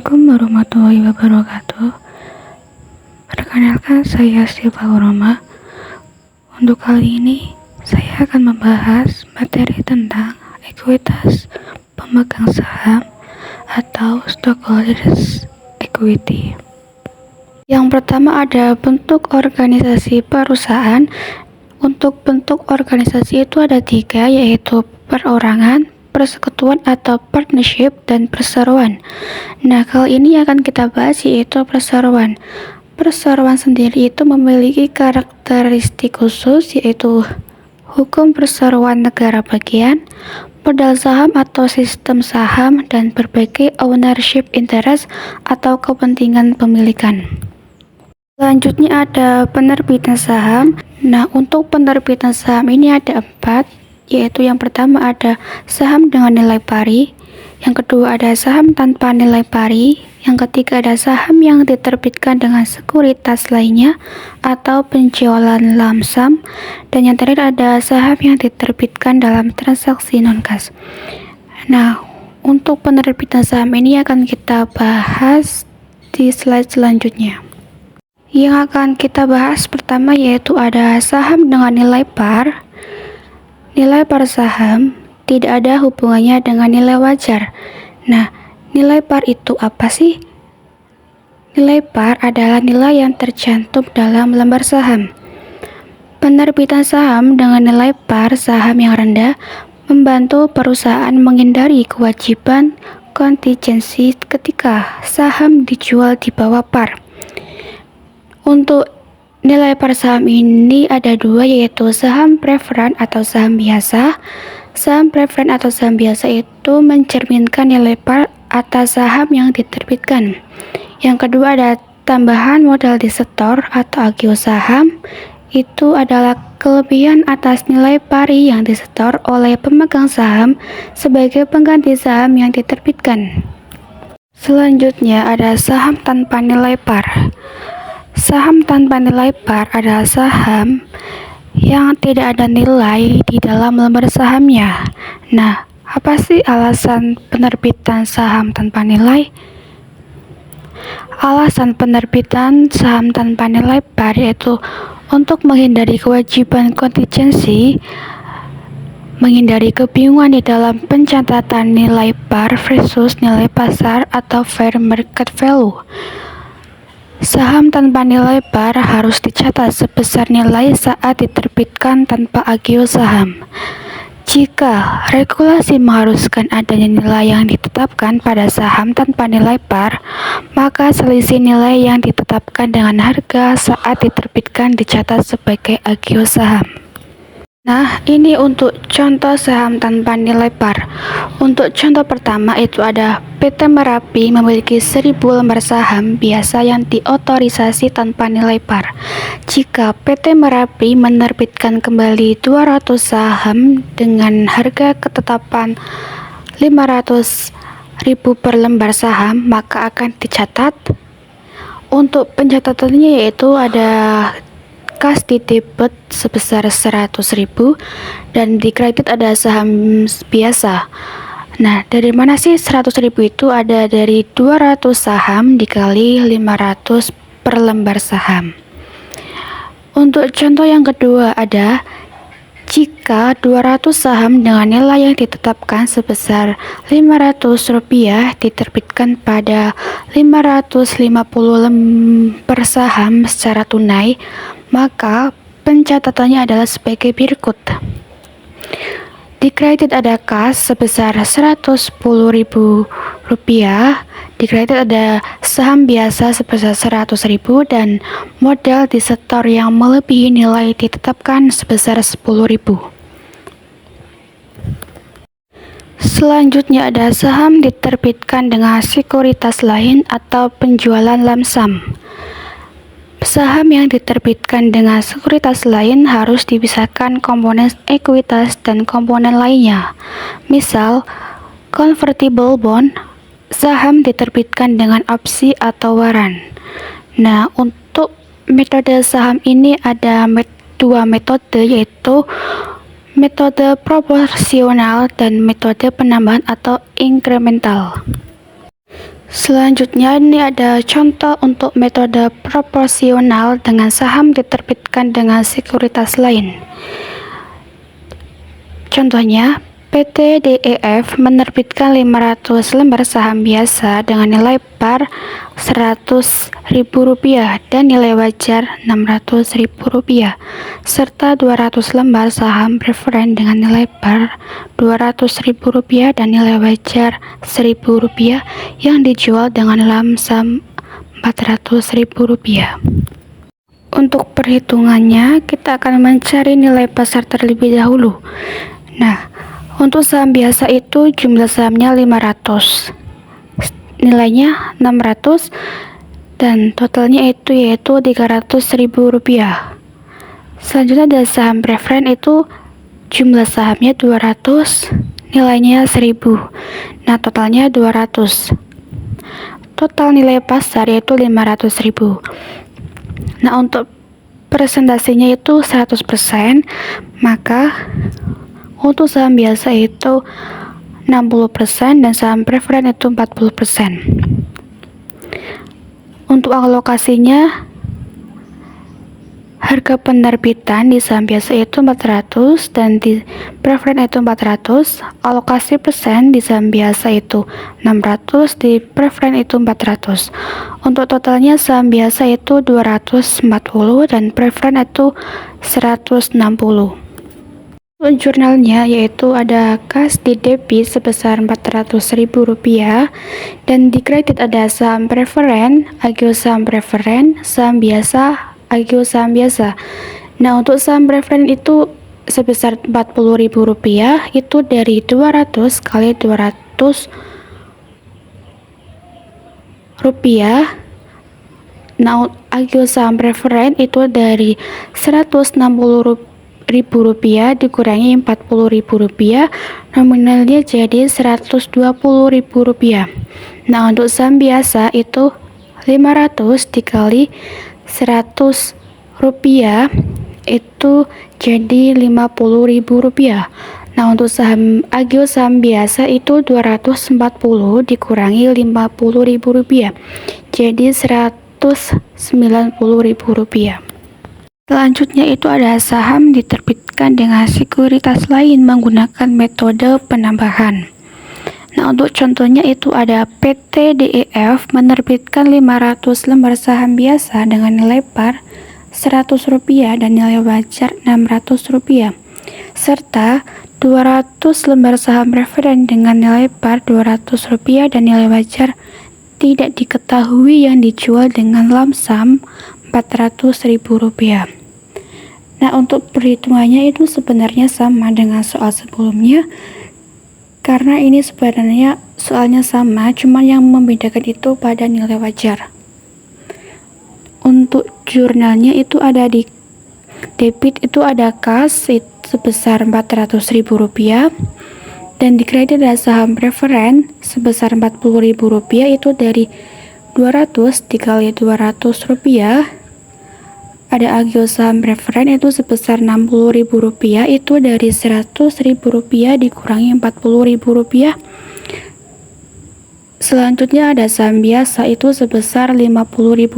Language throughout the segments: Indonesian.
Assalamualaikum warahmatullahi wabarakatuh. Perkenalkan, saya Silva Roma. Untuk kali ini saya akan membahas materi tentang ekuitas pemegang saham atau stockholders equity. Yang pertama ada bentuk organisasi perusahaan. Untuk bentuk organisasi itu ada 3, yaitu perorangan, persekutuan atau partnership, dan perseroan. Nah, kali ini akan kita bahas yaitu perseroan. Perseroan sendiri itu memiliki karakteristik khusus, yaitu hukum perseroan negara bagian, modal saham atau sistem saham, dan berbagai ownership interest atau kepentingan pemilikan. Selanjutnya ada penerbitan saham. Nah, untuk penerbitan saham ini ada 4, yaitu yang pertama ada saham dengan nilai pari, yang kedua ada saham tanpa nilai pari, yang ketiga ada saham yang diterbitkan dengan sekuritas lainnya atau penjualan lamsam, dan yang terakhir ada saham yang diterbitkan dalam transaksi non-cash. Nah, untuk penerbitan saham ini akan kita bahas di slide selanjutnya. Yang akan kita bahas pertama yaitu ada saham dengan nilai par. Nilai par saham tidak ada hubungannya dengan nilai wajar. Nah, nilai par itu apa sih? Nilai par adalah nilai yang tercantum dalam lembar saham. Penerbitan saham dengan nilai par saham yang rendah membantu perusahaan menghindari kewajiban kontingensi ketika saham dijual di bawah par. Untuk nilai par saham ini ada 2, yaitu saham preferen atau saham biasa. Saham preferen atau saham biasa itu mencerminkan nilai par atas saham yang diterbitkan. Yang kedua ada tambahan modal disetor atau agio saham. Itu adalah kelebihan atas nilai pari yang disetor oleh pemegang saham sebagai pengganti saham yang diterbitkan. Selanjutnya ada saham tanpa nilai par. Saham tanpa nilai par adalah saham yang tidak ada nilai di dalam lembar sahamnya. Nah, apa sih alasan penerbitan saham tanpa nilai? Alasan penerbitan saham tanpa nilai par yaitu untuk menghindari kewajiban kontingensi, menghindari kebingungan di dalam pencatatan nilai par versus nilai pasar atau fair market value. Saham tanpa nilai par harus dicatat sebesar nilai saat diterbitkan tanpa agio saham. Jika regulasi mengharuskan adanya nilai yang ditetapkan pada saham tanpa nilai par, maka selisih nilai yang ditetapkan dengan harga saat diterbitkan dicatat sebagai agio saham. Nah, ini untuk contoh saham tanpa nilai par. Untuk contoh pertama itu ada PT Merapi memiliki 1000 lembar saham biasa yang diotorisasi tanpa nilai par. Jika PT Merapi menerbitkan kembali 200 saham dengan harga ketetapan 500.000 per lembar saham, maka akan dicatat. Untuk pencatatannya yaitu ada kas di debit sebesar 100.000 dan di kredit ada saham biasa. Nah, dari mana sih 100.000 itu? Ada dari 200 saham dikali 500 per lembar saham. Untuk contoh yang kedua ada jika 200 saham dengan nilai yang ditetapkan sebesar Rp500 diterbitkan pada 550 lembar saham secara tunai, maka pencatatannya adalah sebagai berikut. Di kredit ada kas sebesar Rp110.000, di kredit ada saham biasa sebesar Rp100.000 dan modal disetor yang melebihi nilai ditetapkan sebesar Rp10.000. Selanjutnya ada saham diterbitkan dengan sekuritas lain atau penjualan lamsam. Saham yang diterbitkan dengan sekuritas lain harus dipisahkan komponen ekuitas dan komponen lainnya. Misal, convertible bond, saham diterbitkan dengan opsi atau waran. Nah, untuk metode saham ini ada 2 metode, yaitu metode proporsional dan metode penambahan atau incremental. Selanjutnya ini ada contoh untuk metode proporsional dengan saham diterbitkan dengan sekuritas lain. Contohnya, PT DEF menerbitkan 500 lembar saham biasa dengan nilai par Rp100.000 dan nilai wajar Rp600.000, serta 200 lembar saham preferen dengan nilai par Rp200.000 dan nilai wajar Rp1.000 yang dijual dengan lamsam Rp400.000. Untuk perhitungannya, kita akan mencari nilai pasar terlebih dahulu. Nah, untuk saham biasa itu jumlah sahamnya 500, nilainya 600, dan totalnya itu yaitu Rp300.000. Selanjutnya ada saham preferen itu jumlah sahamnya 200, nilainya 1000. Nah, totalnya 200. Total nilai pasar yaitu 500.000. Nah, untuk presentasinya itu 100%, maka untuk saham biasa itu 60% dan saham preferen itu 40%. Untuk alokasinya, harga penerbitan di saham biasa itu 400 dan di preferen itu 400. Alokasi persen di saham biasa itu 600, di preferen itu 400. Untuk totalnya saham biasa itu 240 dan preferen itu 160. Untuk jurnalnya yaitu ada kas di debit sebesar Rp400.000 dan di kredit ada saham preferen, agio saham preferen, saham biasa, agio saham biasa. Nah, untuk saham preferen itu sebesar Rp40.000 itu dari 200 kali 200 rupiah. Nah, agio saham preferen itu dari Rp160.000 dikurangi Rp40.000, nominalnya jadi Rp120.000. Nah, untuk saham biasa itu 500 dikali Rp100 itu jadi Rp50.000. Nah, untuk saham agio saham biasa itu 240 dikurangi Rp50.000 jadi Rp190.000. Selanjutnya itu ada saham diterbitkan dengan sekuritas lain menggunakan metode penambahan. Nah, untuk contohnya itu ada PT DEF menerbitkan 500 lembar saham biasa dengan nilai par Rp100 dan nilai wajar Rp600, serta 200 lembar saham preferen dengan nilai par Rp200 dan nilai wajar tidak diketahui yang dijual dengan lamsam Rp400.000. Nah, untuk perhitungannya itu sebenarnya sama dengan soal sebelumnya, karena ini sebenarnya soalnya sama, cuma yang membedakan itu pada nilai wajar. Untuk jurnalnya itu ada di debit itu ada kas sebesar Rp400.000 dan di kredit ada saham preferen sebesar Rp40.000 itu dari 200 dikali Rp200. Ada agio saham preferen itu sebesar Rp60.000 itu dari Rp100.000 dikurangi Rp40.000. Selanjutnya ada saham biasa itu sebesar Rp50.000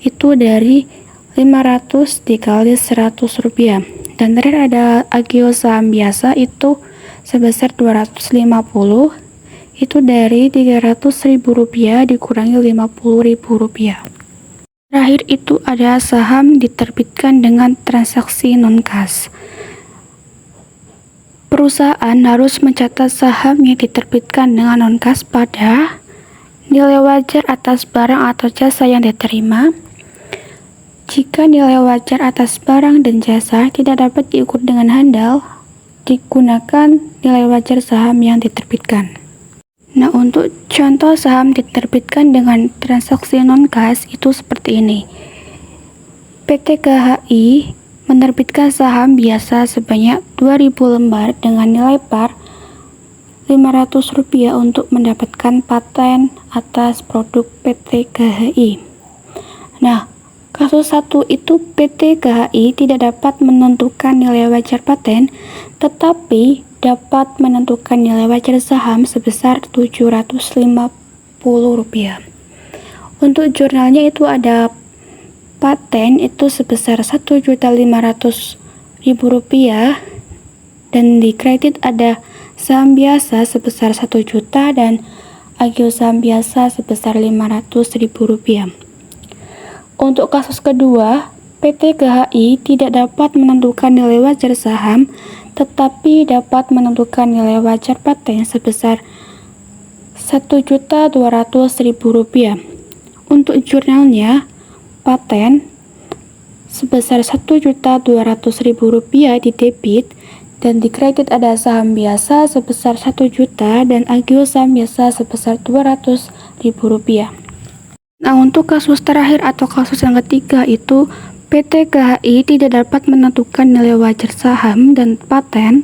itu dari 500 dikali Rp100. Dan terakhir ada agio saham biasa itu sebesar 250 itu dari Rp300.000 dikurangi Rp50.000. Terakhir itu ada saham diterbitkan dengan transaksi non-kas. Perusahaan harus mencatat saham yang diterbitkan dengan non-kas pada nilai wajar atas barang atau jasa yang diterima. Jika nilai wajar atas barang dan jasa tidak dapat diukur dengan handal, digunakan nilai wajar saham yang diterbitkan. Nah, untuk contoh saham diterbitkan dengan transaksi non-kas itu seperti ini. PT KHI menerbitkan saham biasa sebanyak 2000 lembar dengan nilai par Rp500 untuk mendapatkan paten atas produk PT KHI. Nah, kasus 1 itu PT KHI tidak dapat menentukan nilai wajar paten, tetapi dapat menentukan nilai wajar saham sebesar Rp750 Rp1.500.000. Untuk jurnalnya itu ada paten itu sebesar Rp1.500.000 dan di kredit ada saham biasa sebesar 1 juta dan agio saham biasa sebesar Rp500.000. Untuk kasus kedua, PT KHI tidak dapat menentukan nilai wajar saham, tetapi dapat menentukan nilai wajar paten sebesar Rp1.200.000. Untuk jurnalnya, paten sebesar Rp1.200.000 di debit dan di kredit ada saham biasa sebesar 1 juta dan agio saham biasa sebesar Rp200.000. Nah, untuk kasus terakhir atau kasus yang ketiga itu PT KHI tidak dapat menentukan nilai wajar saham dan paten,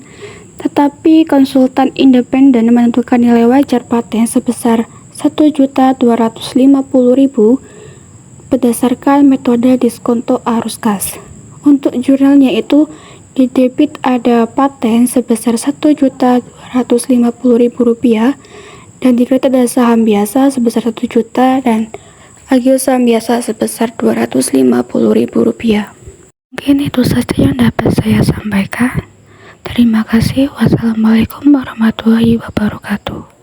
tetapi konsultan independen menentukan nilai wajar paten sebesar Rp1.250.000 berdasarkan metode diskonto arus kas. Untuk jurnalnya itu di debit ada paten sebesar Rp1.250.000 dan di kredit ada saham biasa sebesar 1 juta dan agio saham biasa sebesar Rp250.000. Mungkin itu saja yang dapat saya sampaikan. Terima kasih. Wassalamualaikum warahmatullahi wabarakatuh.